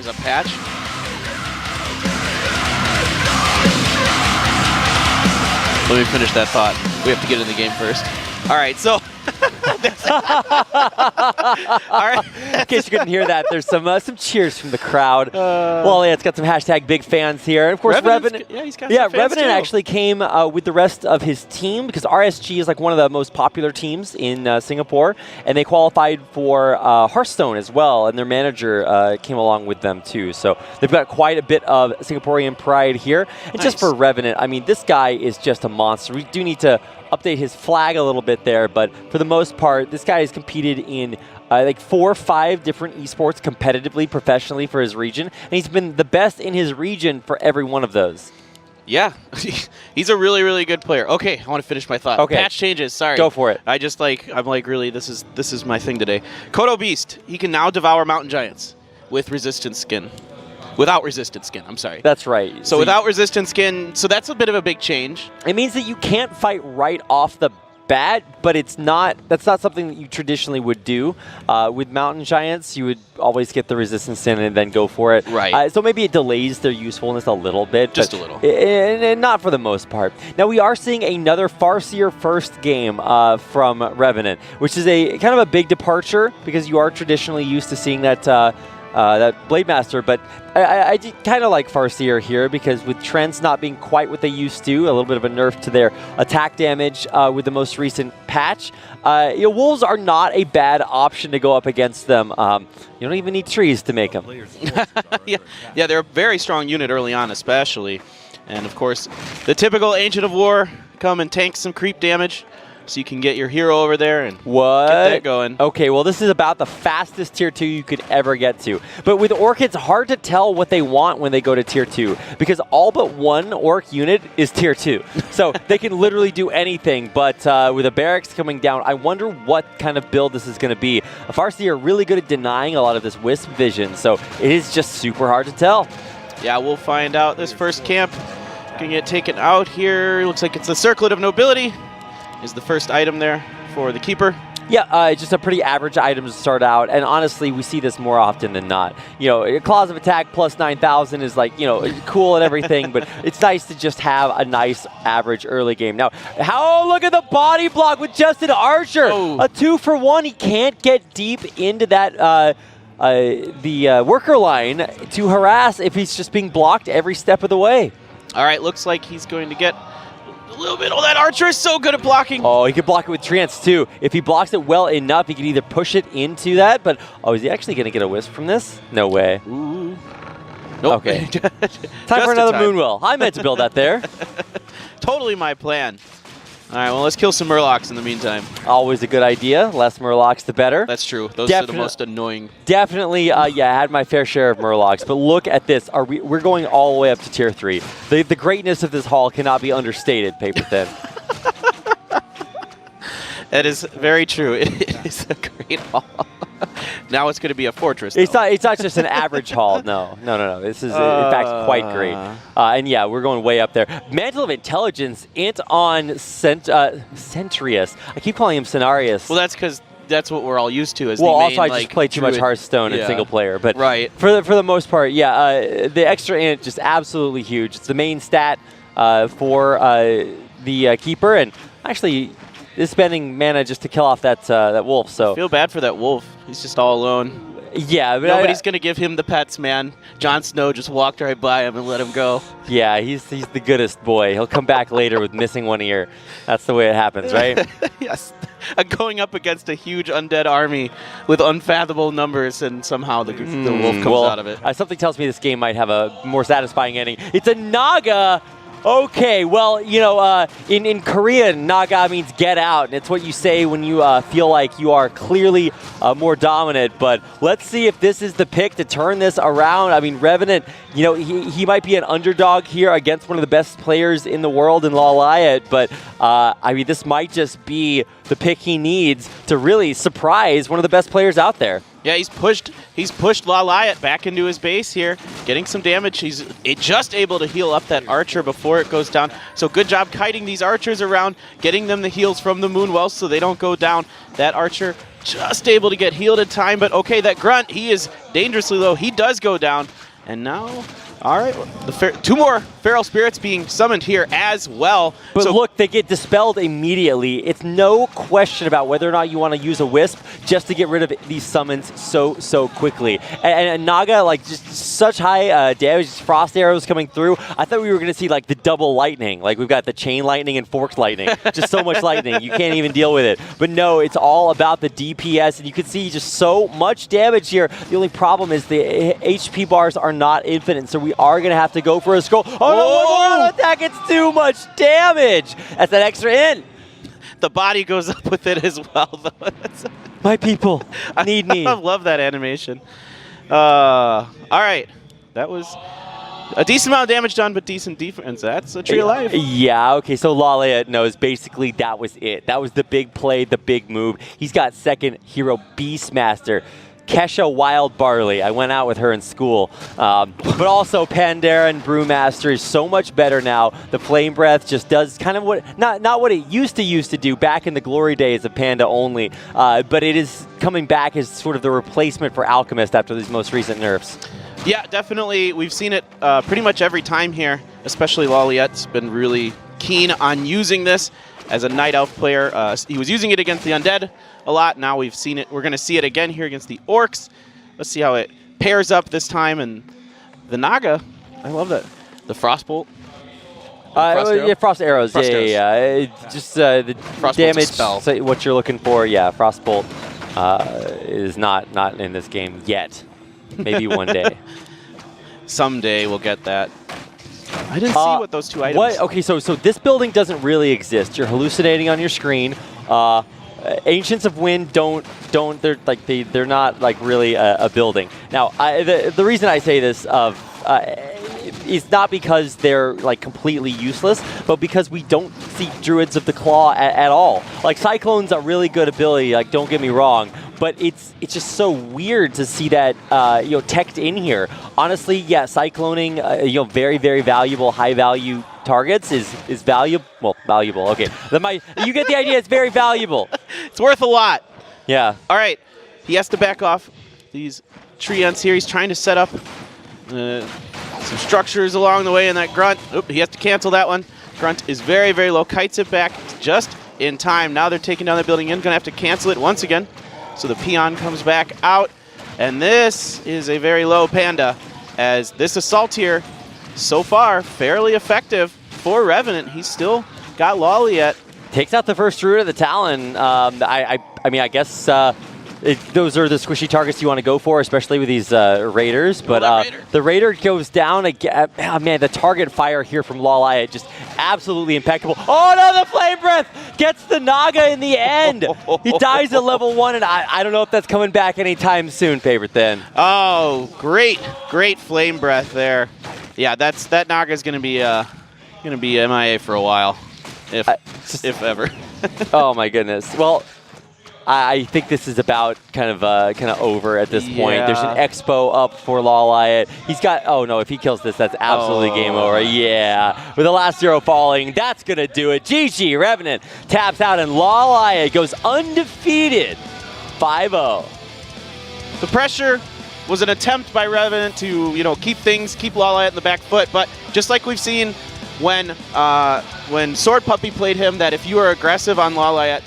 there's a patch. Let me finish that thought. We have to get in the game first. All right, so... All right. In case you couldn't hear that, there's some cheers from the crowd. Well, yeah, it's got some hashtag big fans here. And of course, Revenant. Yeah, he's got some fans Revenant too. actually came with the rest of his team because RSG is like one of the most popular teams in Singapore, and they qualified for Hearthstone as well, and their manager came along with them too. So they've got quite a bit of Singaporean pride here. And Nice. just for Revenant, I mean, this guy is just a monster. We do need to update his flag a little bit there, but for the most part, this guy has competed in like 4 or 5 different esports competitively, professionally for his region, and he's been the best in his region for every one of those. Yeah, he's a really, really good player. Okay, I want to finish my thought. Okay. Patch changes, sorry. Go for it. I'm like, really, this is my thing today. Kodo Beast, he can now devour mountain giants with resistance skin. Without resistance skin, I'm sorry. That's right. So without resistance skin, so that's a bit of a big change. It means that you can't fight right off the bat, but that's not something that you traditionally would do. With mountain giants, you would always get the resistance in and then go for it. Right. So maybe it delays their usefulness a little bit. Just a little. And not for the most part. Now, we are seeing another Farseer first game from Revenant, which is a kind of a big departure because you are traditionally used to seeing that Blade Master, but I kind of like Farseer here because with Trends not being quite what they used to, a little bit of a nerf to their attack damage with the most recent patch, Wolves are not a bad option to go up against them. You don't even need trees to make them. Yeah, they're a very strong unit early on, especially. And of course, the typical Ancient of War come and tank some creep damage. So you can get your hero over there and get that going. Okay, well, this is about the fastest Tier 2 you could ever get to. But with Orc, it's hard to tell what they want when they go to Tier 2 because all but one Orc unit is Tier 2. So they can literally do anything. But with the barracks coming down, I wonder what kind of build this is going to be. Farseer are really good at denying a lot of this Wisp vision, so it is just super hard to tell. Yeah, we'll find out. This first camp can get taken out here. Looks like it's the Circlet of Nobility. Is the first item there for the Keeper. Yeah, just a pretty average item to start out, and honestly, we see this more often than not. You know, Claws of Attack plus 9,000 is like, you know, cool and everything, but it's nice to just have a nice average early game. Now, look at the body block with just an Archer! Oh. A 2-for-1, he can't get deep into that, the worker line to harass if he's just being blocked every step of the way. All right, looks like he's going to get a little bit. Oh, that Archer is so good at blocking. Oh, he could block it with Trance, too. If he blocks it well enough, he could either push it into that, but, oh, is he actually going to get a Wisp from this? No way. Ooh. Nope. Okay. Time for another Moonwell. I meant to build that there. Totally my plan. All right, well, let's kill some Murlocs in the meantime. Always a good idea. Less Murlocs, the better. That's true. Those are the most annoying. Definitely, yeah, I had my fair share of Murlocs, but look at this. We're going all the way up to Tier 3. The greatness of this hall cannot be understated, Paper Thin. That is very true. It is a great hall. Now it's going to be a fortress. It's not just an average hall. No. This is, in fact, quite great. And yeah, we're going way up there. Mantle of Intelligence, Int on Centrius. I keep calling him Cenarius. Well, that's because that's what we're all used to as well, the main, also I just play too much Hearthstone in single player. But right. For the most part, yeah, the extra Int just absolutely huge. It's the main stat for the Keeper. And actually, is spending mana just to kill off that wolf. So I feel bad for that wolf. He's just all alone. Yeah, but nobody's gonna give him the pets, man. Jon Snow just walked right by him and let him go. Yeah, he's the goodest boy. He'll come back later with missing one ear. That's the way it happens, right? Yes. Going up against a huge undead army with unfathomable numbers, and somehow the wolf comes out of it. Something tells me this game might have a more satisfying ending. It's a Naga. Okay, well, you know, in Korean, Naga means get out, and it's what you say when you feel like you are clearly more dominant. But let's see if this is the pick to turn this around. I mean, Revenant, you know, he might be an underdog here against one of the best players in the world in LawLiet, but I mean, this might just be the pick he needs to really surprise one of the best players out there. Yeah, he's pushed LawLiet back into his base here, getting some damage. He's just able to heal up that Archer before it goes down. So good job kiting these Archers around, getting them the heals from the Moonwell so they don't go down. That Archer just able to get healed in time, but okay, that grunt, he is dangerously low. He does go down, and now, all right, two more Feral Spirits being summoned here as well. But so, look, they get dispelled immediately. It's no question about whether or not you want to use a Wisp just to get rid of these summons so quickly. And Naga, like, just such high damage, frost arrows coming through. I thought we were going to see, like, the double lightning. Like, we've got the chain lightning and forked lightning. Just so much lightning. You can't even deal with it. But no, it's all about the DPS, and you can see just so much damage here. The only problem is the HP bars are not infinite, so we are going to have to go for a scroll. Oh, no, one more attack. It's too much damage. That's an extra in. The body goes up with it as well, though. My people need me. I love that animation. All right. That was a decent amount of damage done, but decent defense. That's a Tree of Life. Yeah, okay, so LawLiet knows basically that was it. That was the big play, the big move. He's got second hero Beastmaster. Kesha Wild Barley. I went out with her in school. But also Pandera and Brewmaster is so much better now. The Flame Breath just does kind of what, not what it used to do back in the glory days of Panda only, but it is coming back as sort of the replacement for Alchemist after these most recent nerfs. Yeah, definitely. We've seen it pretty much every time here, especially LawLiet's been really keen on using this as a Night Elf player. He was using it against the Undead a lot. Now we've seen it. We're going to see it again here against the Orcs. Let's see how it pairs up this time. And the Naga, I love that. The Frostbolt. Yeah, Frost Arrows. Frost arrows. Yeah. Just the damage, spell. so what you're looking for. Yeah, Frostbolt is not in this game yet. Maybe one day. Someday we'll get that. I didn't see what those two items. What? Okay, so this building doesn't really exist. You're hallucinating on your screen. Ancients of Wind they're not like really a building. Now, the reason I say this is not because they're like completely useless, but because we don't see Druids of the Claw at all. Like Cyclone's a really good ability. Like, don't get me wrong. But it's just so weird to see that teched in here. Honestly, yeah, cycloning very, very valuable, high value targets is valuable. Well, valuable. Okay, you get the idea. It's very valuable. It's worth a lot. Yeah. All right, he has to back off these Treants here. He's trying to set up some structures along the way in that grunt. Oop, he has to cancel that one. Grunt is very, very low. Kites it back just in time. Now they're taking down the building in. Gonna have to cancel it once again. So the Peon comes back out, and this is a very low Panda, as this assault here, so far, fairly effective for Revenant. He's still got LawLiet. Takes out the first Druid of the Talon. I mean, I guess those are the squishy targets you want to go for, especially with these Raiders. But the Raider goes down again. Oh, man, the target fire here from LawLiet just absolutely impeccable. Oh, no, the Flame Breath gets the Naga in the end. He dies at level 1, and I don't know if that's coming back anytime soon, Favorite Thin. Oh, great Flame Breath there. Yeah, that Naga's going to be MIA for a while, if ever. Oh, my goodness. Well, I think this is about kind of over at this point. There's an expo up for LawLiet. He's got, oh no, if he kills this, that's absolutely game over. Yeah, with the last zero falling, that's gonna do it. GG.Revenant taps out, and LawLiet goes undefeated, 5-0. The pressure was an attempt by Revenant to keep LawLiet in the back foot, but just like we've seen when Sword Puppy played him, that if you are aggressive on LawLiet,